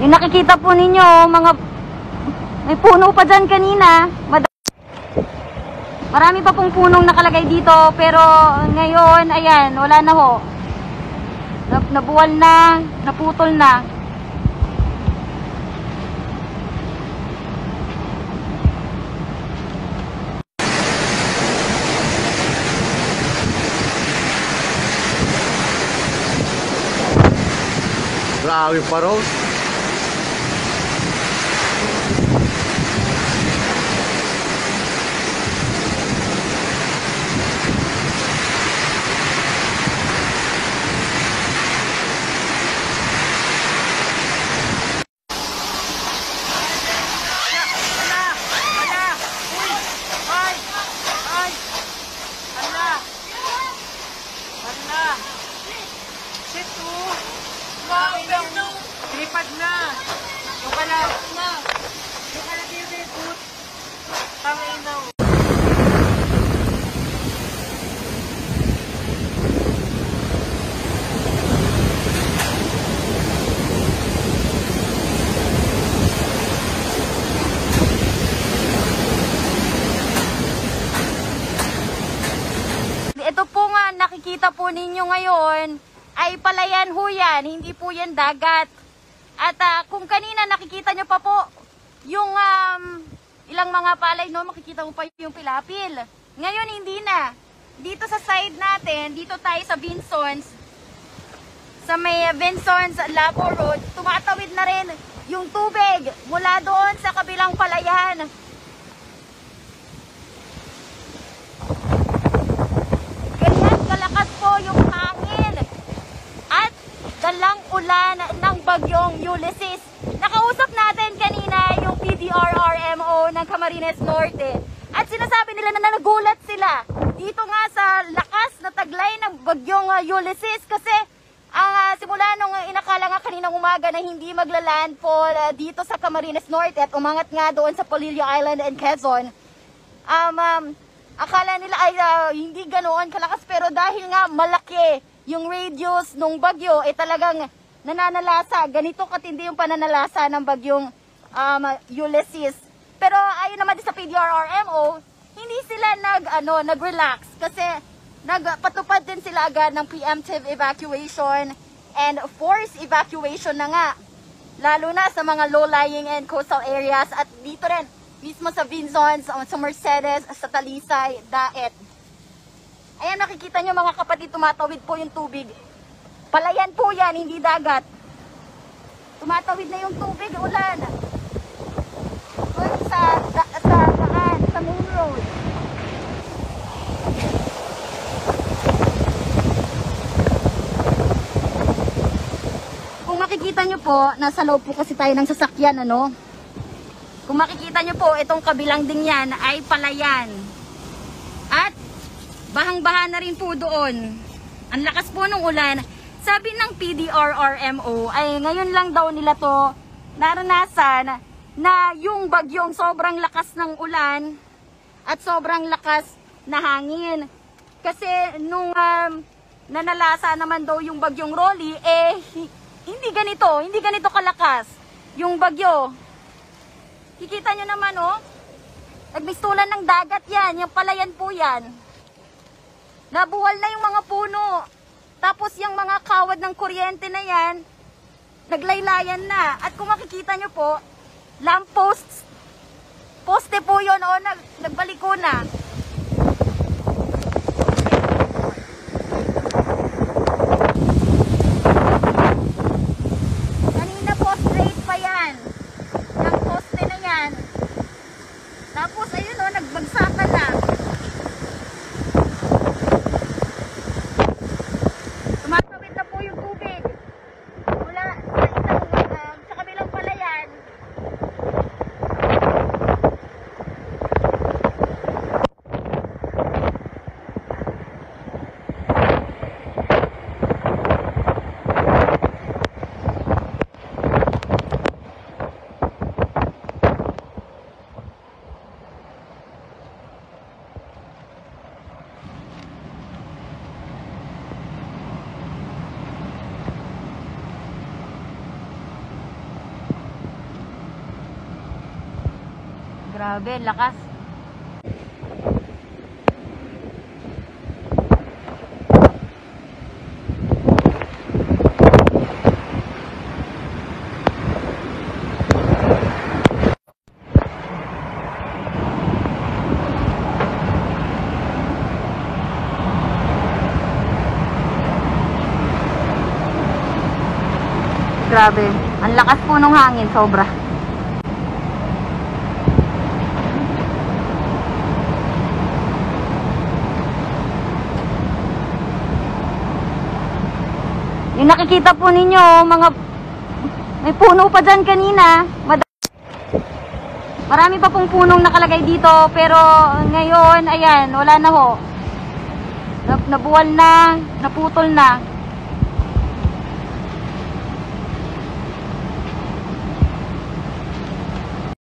Yung nakikita po ninyo, may puno pa dyan kanina. Marami pa pong punong nakalagay dito, pero ngayon, ayan, wala na ho. Nabuwal na, naputol na. Grabe pa raw. Lipad na! Yung pala, bibibot. Tangin na. Ito po nga, nakikita po ninyo ngayon, ay palayan ho yan, hindi po yan dagat. At kung kanina nakikita nyo pa po yung ilang mga palay, no, makikita mo pa yung pilapil. Ngayon hindi na. Dito sa side natin, dito tayo sa Vinsons, sa may Vinsons Lapo Road, tumatawid na rin yung tubig mula doon sa kabilang palayan. Ganyan kalakas po yung hangin at dalang ulan ng bagyong Ulysses. Nakausap natin kanina yung PDRRMO ng Camarines Norte at sinasabi nila na nagulat sila dito nga sa lakas na taglay ng bagyong Ulysses kasi ang simula nung inakala nga kaninang umaga na hindi magla-landfall dito sa Camarines Norte at umangat nga doon sa Polillo Island and Quezon. Akala nila ay hindi ganoon kalakas, pero dahil nga malaki yung radius ng bagyo, talagang nananalasa. Ganito katindi yung pananalasa ng bagyong Ulysses. Pero ayon naman din sa PDRRMO, hindi sila nag-relax kasi nagpatupad din sila agad ng preemptive evacuation and forced evacuation na nga. Lalo na sa mga low-lying and coastal areas at dito rin mismo sa Vinsons, sa Mercedes, sa Talisay, Daet. Ayan, nakikita nyo mga kapatid, tumatawid po yung tubig. Palayan po yan, hindi dagat. Tumatawid na yung tubig, ulan. Doon sa daan, sa main road. Kung makikita nyo po, nasa loob po kasi tayo ng sasakyan, ano? Kung makikita nyo po, itong kabilang ding yan ay palayan. At bahang-baha na rin po doon. Ang lakas po ng ulan. Sabi ng PDRRMO ay ngayon lang daw nila to naranasan na yung bagyong sobrang lakas ng ulan at sobrang lakas na hangin. Kasi nung nanalasa naman daw yung bagyong Rolly, hindi ganito kalakas yung bagyo. Kikita nyo naman, oh. Nagmistulan ng dagat yan. Yung palayan po yan. Nabuwal na yung mga puno. Tapos yung mga kawad ng kuryente na yan, naglaylayan na. At kung makikita nyo po, lampposts, poste po yun, oh, nagbaliko na. Kanina po, straight pa yan. Tapos ayun, oh, nagbagsakan na. Tumatawid na po yung tubig mula sa kabilang palayan. Grabe, lakas. Grabe, ang lakas po ng hangin, sobra. Yung nakikita po ninyo, mga may puno pa dyan kanina. Marami pa pong punong nakalagay dito, pero ngayon, ayan, wala na ho. Nabuwal na, naputol na.